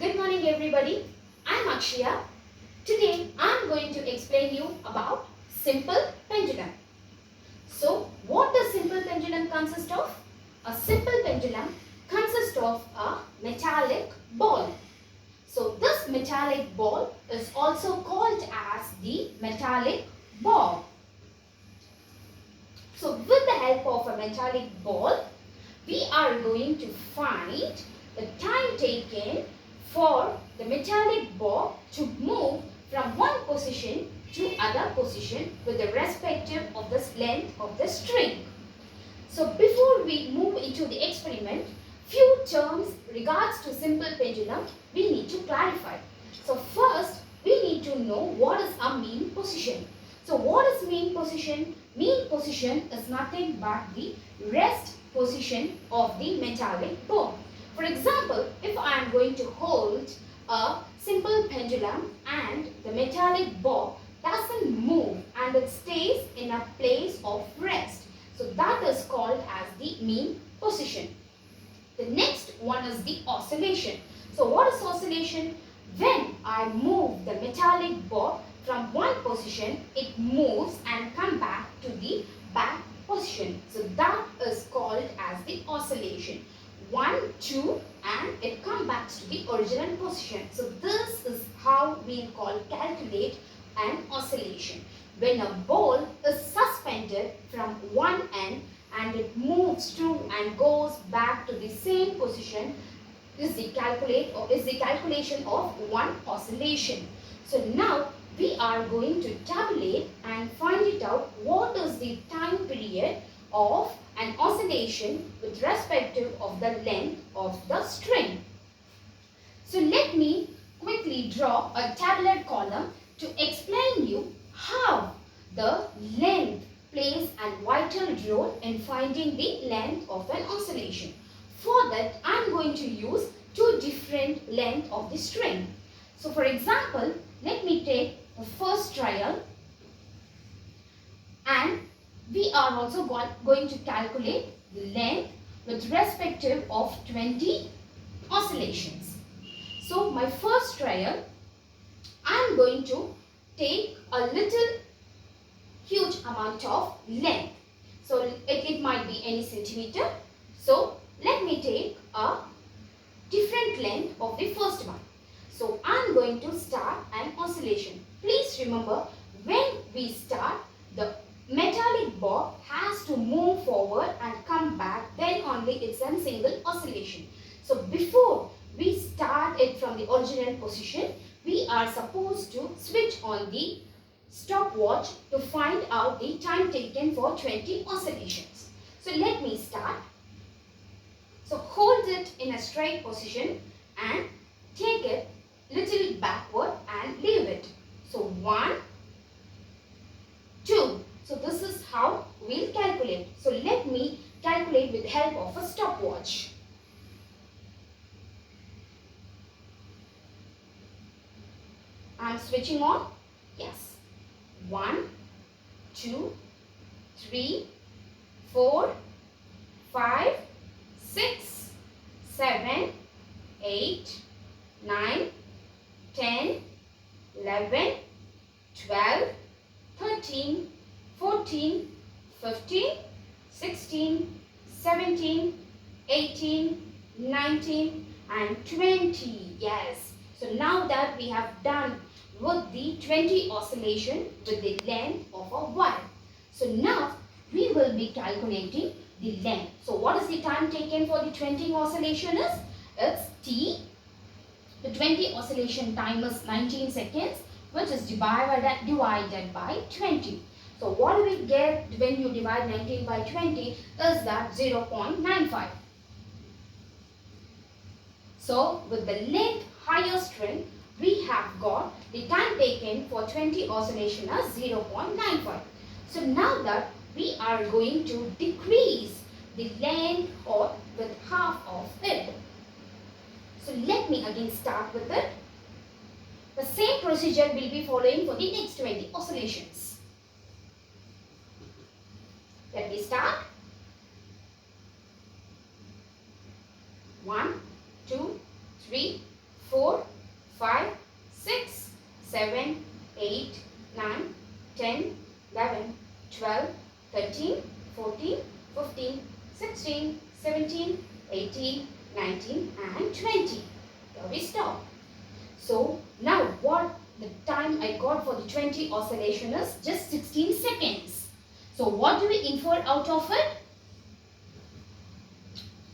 Good morning everybody. I'm Akshaya. Today I'm going to explain you about simple pendulum. So what does simple pendulum consist of? A simple pendulum consists of a metallic ball. So this metallic ball is also called as the metallic bob. So with the help of a metallic ball, we are going to find the time taken for the metallic bob to move from one position to other position with the respective of the length of the string. So before we move into the experiment, few terms regards to simple pendulum we need to clarify. So first we need to know what is a mean position. So what is mean position? Mean position is nothing but the rest position of the metallic bob. For example, if I am going to hold a simple pendulum and the metallic bob doesn't move and it stays in a place of rest. So that is called as the mean position. The next one is the oscillation. So what is oscillation? When I move the metallic bob from one position, it moves and come back to the back position. So that is called as the oscillation. 1, 2 and it comes back to the original position. So this is how we calculate an oscillation. When a ball is suspended from one end and it moves to and goes back to the same position is the calculation of one oscillation. So now we are going to tabulate and find it out what is the time period of an oscillation with respective of the length of the string. So let me quickly draw a tabular column to explain you how the length plays a vital role in finding the length of an oscillation. For that, I am going to use two different lengths of the string. So for example, let me take the first trial and we are also going to calculate the length with respective of 20 oscillations. So my first trial, I am going to take a little huge amount of length. So it might be any centimeter. So let me take a different length of the first one. So I am going to start an oscillation. Please remember, when we start, the metallic bob has to move forward and come back, then only it's a single oscillation. So before we start it from the original position, we are supposed to switch on the stopwatch to find out the time taken for 20 oscillations. So let me start. So hold it in a straight position and take it little backward and leave it. So 1, 2. So this is how we'll calculate. So let me calculate with the help of a stopwatch. I'm switching on. Yes. 1, 2, 3, 4, 5, 6, 7, 8, 9, 10, 11, 12, 13, 14, 15, 16, 17, 18, 19 and 20. Yes. So now that we have done with the 20 oscillation with the length of a wire. So now we will be calculating the length. So what is the time taken for the 20 oscillation is? It's T. The 20 oscillation time is 19 seconds, which is divided by 20. So what do we get when you divide 19 by 20 is that 0.95. So with the length higher string, we have got the time taken for 20 oscillation as 0.95. So now that we are going to decrease the length or with half of it. So let me again start with it. The same procedure will be following for the next 20 oscillations. Let me start. 1, 2, 3, 4, 5, 6, 7, 8, 9, 10, 11, 12, 13, 14, 15, 16, 17, 18, 19 and 20. Here we stop. So now what the time I got for the 20 oscillation is just 16 seconds. So what do we infer out of it?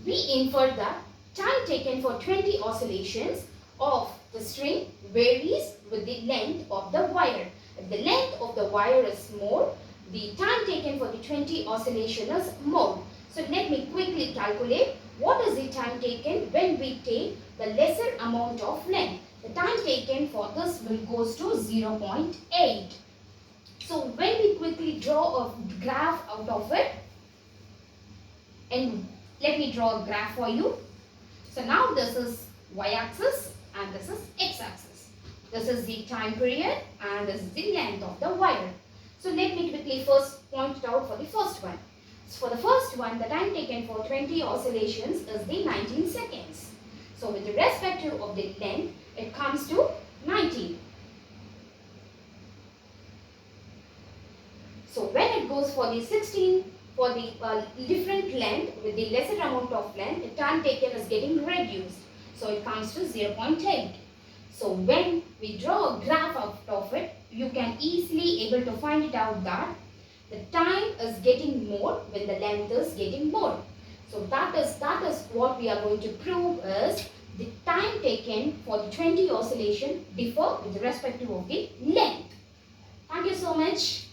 We infer that time taken for 20 oscillations of the string varies with the length of the wire. If the length of the wire is more, the time taken for the 20 oscillation is more. So let me quickly calculate what is the time taken when we take the lesser amount of length. The time taken for this will goes to 0.8. So when we quickly draw a graph out of it, and let me draw a graph for you. So now this is y-axis and this is x-axis. This is the time period and this is the length of the wire. So let me quickly first point it out for the first one. So for the first one, the time taken for 20 oscillations is the 19 seconds. So with respect to of the length, it comes to 19. So when it goes for the 16, for the different length, with the lesser amount of length, the time taken is getting reduced. So it comes to 0.8. So when we draw a graph out of it, you can easily able to find it out that the time is getting more when the length is getting more. So that is what we are going to prove is the time taken for the 20 oscillation differ with respect to of the length. Thank you so much.